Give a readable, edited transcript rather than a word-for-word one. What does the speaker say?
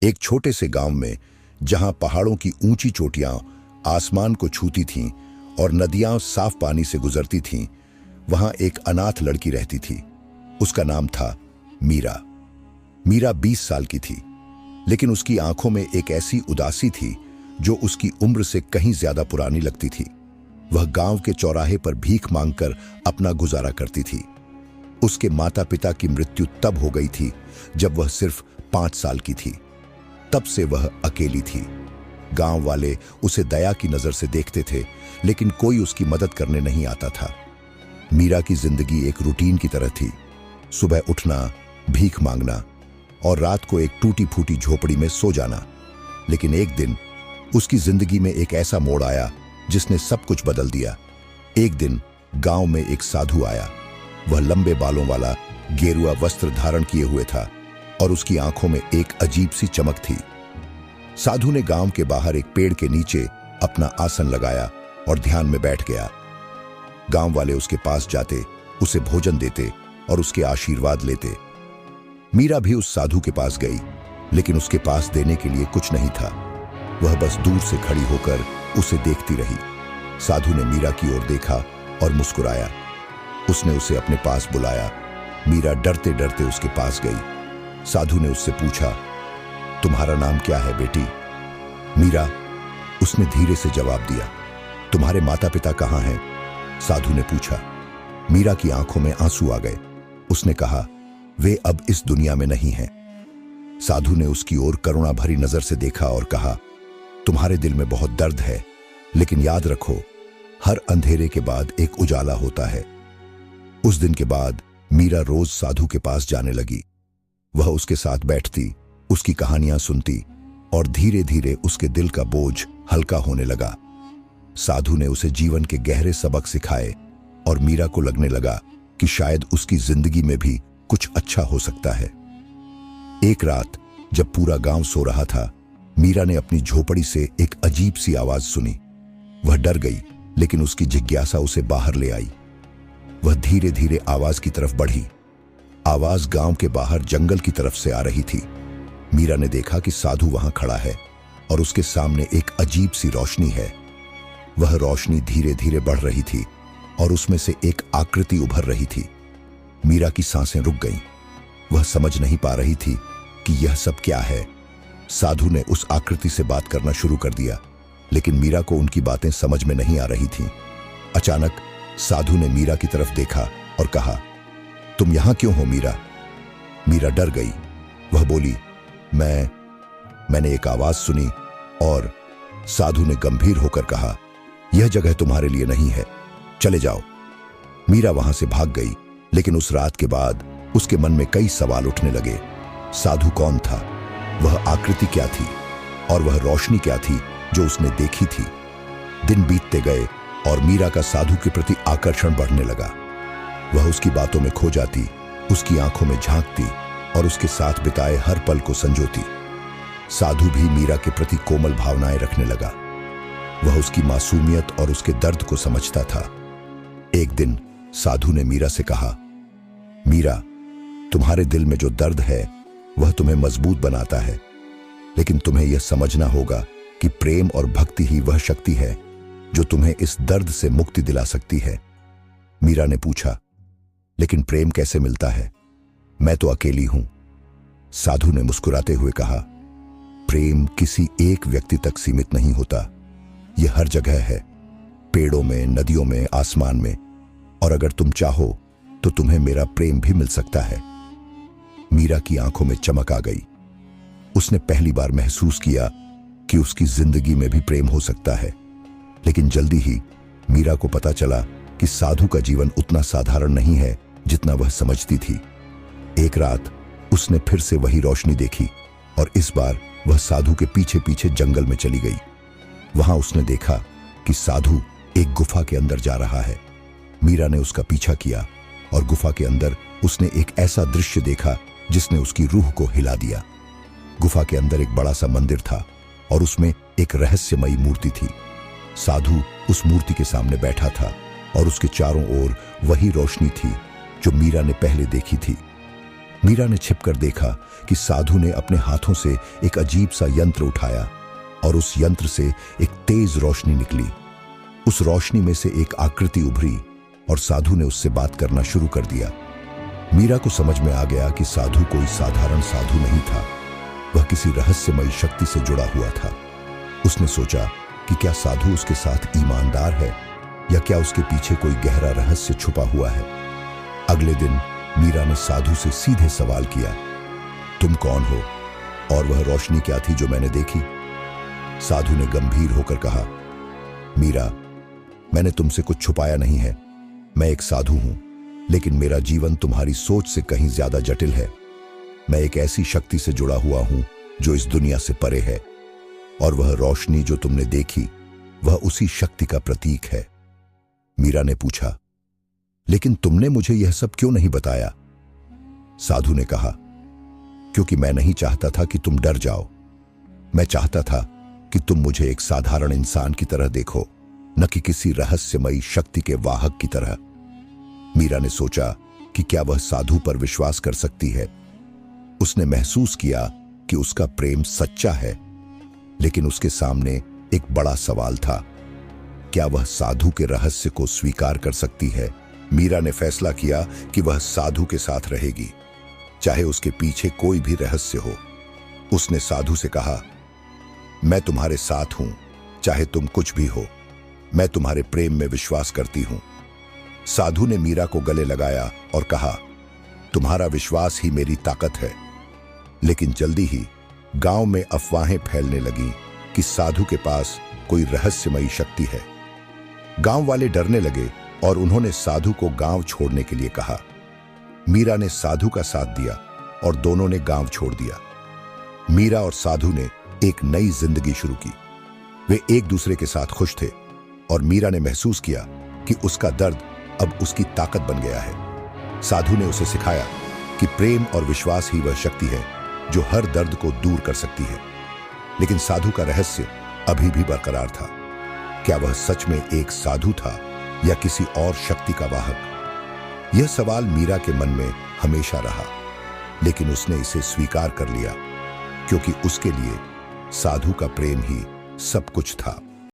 एक छोटे से गांव में, जहां पहाड़ों की ऊंची चोटियां आसमान को छूती थीं और नदियां साफ पानी से गुजरती थीं, वहां एक अनाथ लड़की रहती थी। उसका नाम था मीरा। मीरा 20 साल की थी, लेकिन उसकी आंखों में एक ऐसी उदासी थी जो उसकी उम्र से कहीं ज्यादा पुरानी लगती थी। वह गांव के चौराहे पर भीख मांगकर अपना गुजारा करती थी। उसके माता पिता की मृत्यु तब हो गई थी जब वह सिर्फ 5 साल की थी। तब से वह अकेली थी। गांव वाले उसे दया की नजर से देखते थे, लेकिन कोई उसकी मदद करने नहीं आता था। मीरा की जिंदगी एक रूटीन की तरह थी। सुबह उठना, भीख मांगना और रात को एक टूटी फूटी झोपड़ी में सो जाना। लेकिन एक दिन उसकी जिंदगी में एक ऐसा मोड़ आया जिसने सब कुछ बदल दिया। एक दिन गांव में एक साधु आया। वह लंबे बालों वाला, गेरुआ वस्त्र धारण किए हुए था और उसकी आंखों में एक अजीब सी चमक थी। साधु ने गांव के बाहर एक पेड़ के नीचे अपना आसन लगाया और ध्यान में बैठ गया। गांव वाले उसके पास जाते, उसे भोजन देते और उसके आशीर्वाद लेते। मीरा भी उस साधु के पास गई, लेकिन उसके पास देने के लिए कुछ नहीं था। वह बस दूर से खड़ी होकर उसे देखती रही। साधु ने मीरा की ओर देखा और मुस्कुराया। उसने उसे अपने पास बुलाया। मीरा डरते डरते उसके पास गई। साधु ने उससे पूछा, तुम्हारा नाम क्या है बेटी? मीरा, उसने धीरे से जवाब दिया। तुम्हारे माता पिता कहाँ हैं? साधु ने पूछा। मीरा की आंखों में आंसू आ गए। उसने कहा, वे अब इस दुनिया में नहीं हैं। साधु ने उसकी ओर करुणा भरी नजर से देखा और कहा, तुम्हारे दिल में बहुत दर्द है, लेकिन याद रखो, हर अंधेरे के बाद एक उजाला होता है। उस दिन के बाद मीरा रोज साधु के पास जाने लगी। वह उसके साथ बैठती, उसकी कहानियां सुनती और धीरे धीरे उसके दिल का बोझ हल्का होने लगा। साधु ने उसे जीवन के गहरे सबक सिखाए और मीरा को लगने लगा कि शायद उसकी जिंदगी में भी कुछ अच्छा हो सकता है। एक रात जब पूरा गांव सो रहा था, मीरा ने अपनी झोपड़ी से एक अजीब सी आवाज सुनी। वह डर गई, लेकिन उसकी जिज्ञासा उसे बाहर ले आई। वह धीरे धीरे आवाज की तरफ बढ़ी। आवाज गांव के बाहर जंगल की तरफ से आ रही थी। मीरा ने देखा कि साधु वहां खड़ा है और उसके सामने एक अजीब सी रोशनी है। वह रोशनी धीरे धीरे बढ़ रही थी और उसमें से एक आकृति उभर रही थी। मीरा की सांसें रुक गईं। वह समझ नहीं पा रही थी कि यह सब क्या है। साधु ने उस आकृति से बात करना शुरू कर दिया, लेकिन मीरा को उनकी बातें समझ में नहीं आ रही थीं। अचानक साधु ने मीरा की तरफ देखा और कहा, तुम यहां क्यों हो मीरा? मीरा डर गई। वह बोली, मैंने एक आवाज सुनी। और साधु ने गंभीर होकर कहा, यह जगह तुम्हारे लिए नहीं है, चले जाओ। मीरा वहां से भाग गई, लेकिन उस रात के बाद उसके मन में कई सवाल उठने लगे। साधु कौन था? वह आकृति क्या थी? और वह रोशनी क्या थी जो उसने देखी थी? दिन बीतते गए और मीरा का साधु के प्रति आकर्षण बढ़ने लगा। वह उसकी बातों में खो जाती, उसकी आंखों में झांकती और उसके साथ बिताए हर पल को संजोती। साधु भी मीरा के प्रति कोमल भावनाएं रखने लगा। वह उसकी मासूमियत और उसके दर्द को समझता था। एक दिन साधु ने मीरा से कहा, मीरा, तुम्हारे दिल में जो दर्द है वह तुम्हें मजबूत बनाता है, लेकिन तुम्हें यह समझना होगा कि प्रेम और भक्ति ही वह शक्ति है जो तुम्हें इस दर्द से मुक्ति दिला सकती है। मीरा ने पूछा, लेकिन प्रेम कैसे मिलता है? मैं तो अकेली हूं। साधु ने मुस्कुराते हुए कहा, प्रेम किसी एक व्यक्ति तक सीमित नहीं होता। यह हर जगह है, पेड़ों में, नदियों में, आसमान में। और अगर तुम चाहो तो तुम्हें मेरा प्रेम भी मिल सकता है। मीरा की आंखों में चमक आ गई। उसने पहली बार महसूस किया कि उसकी जिंदगी में भी प्रेम हो सकता है। लेकिन जल्दी ही मीरा को पता चला कि साधु का जीवन उतना साधारण नहीं है जितना वह समझती थी। एक रात उसने फिर से वही रोशनी देखी और इस बार वह साधु के पीछे पीछे जंगल में चली गई। वहां उसने देखा कि साधु एक गुफा के अंदर जा रहा है। मीरा ने उसका पीछा किया और गुफा के अंदर उसने एक ऐसा दृश्य देखा जिसने उसकी रूह को हिला दिया। गुफा के अंदर एक बड़ा सा मंदिर था और उसमें एक रहस्यमयी मूर्ति थी। साधु उस मूर्ति के सामने बैठा था और उसके चारों ओर वही रोशनी थी जो मीरा ने पहले देखी थी। मीरा ने छिपकर देखा कि साधु ने अपने हाथों से एक अजीब सा यंत्र उठाया और उस यंत्र से एक तेज रोशनी निकली। उस रोशनी में से एक आकृति उभरी और साधु ने उससे बात करना शुरू कर दिया। मीरा को समझ में आ गया कि साधु कोई साधारण साधु नहीं था, वह किसी रहस्यमयी शक्ति से जुड़ा हुआ था। उसने सोचा कि क्या साधु उसके साथ ईमानदार है या क्या उसके पीछे कोई गहरा रहस्य छुपा हुआ है। अगले दिन मीरा ने साधु से सीधे सवाल किया, तुम कौन हो और वह रोशनी क्या थी जो मैंने देखी? साधु ने गंभीर होकर कहा, मीरा, मैंने तुमसे कुछ छुपाया नहीं है। मैं एक साधु हूं, लेकिन मेरा जीवन तुम्हारी सोच से कहीं ज्यादा जटिल है। मैं एक ऐसी शक्ति से जुड़ा हुआ हूं जो इस दुनिया से परे है, और वह रोशनी जो तुमने देखी वह उसी शक्ति का प्रतीक है। मीरा ने पूछा, लेकिन तुमने मुझे यह सब क्यों नहीं बताया? साधु ने कहा, क्योंकि मैं नहीं चाहता था कि तुम डर जाओ। मैं चाहता था कि तुम मुझे एक साधारण इंसान की तरह देखो, न कि किसी रहस्यमयी शक्ति के वाहक की तरह। मीरा ने सोचा कि क्या वह साधु पर विश्वास कर सकती है। उसने महसूस किया कि उसका प्रेम सच्चा है, लेकिन उसके सामने एक बड़ा सवाल था, क्या वह साधु के रहस्य को स्वीकार कर सकती है? मीरा ने फैसला किया कि वह साधु के साथ रहेगी, चाहे उसके पीछे कोई भी रहस्य हो। उसने साधु से कहा, मैं तुम्हारे साथ हूं, चाहे तुम कुछ भी हो। मैं तुम्हारे प्रेम में विश्वास करती हूं। साधु ने मीरा को गले लगाया और कहा, तुम्हारा विश्वास ही मेरी ताकत है। लेकिन जल्दी ही गांव में अफवाहें फैलने लगी कि साधु के पास कोई रहस्यमयी शक्ति है। गांव वाले डरने लगे और उन्होंने साधु को गांव छोड़ने के लिए कहा। मीरा ने साधु का साथ दिया और दोनों ने गांव छोड़ दिया। मीरा और साधु ने एक नई जिंदगी शुरू की। वे एक दूसरे के साथ खुश थे और मीरा ने महसूस किया कि उसका दर्द अब उसकी ताकत बन गया है। साधु ने उसे सिखाया कि प्रेम और विश्वास ही वह शक्ति है जो हर दर्द को दूर कर सकती है। लेकिन साधु का रहस्य अभी भी बरकरार था। क्या वह सच में एक साधु था या किसी और शक्ति का वाहक? यह सवाल मीरा के मन में हमेशा रहा, लेकिन उसने इसे स्वीकार कर लिया, क्योंकि उसके लिए साधु का प्रेम ही सब कुछ था।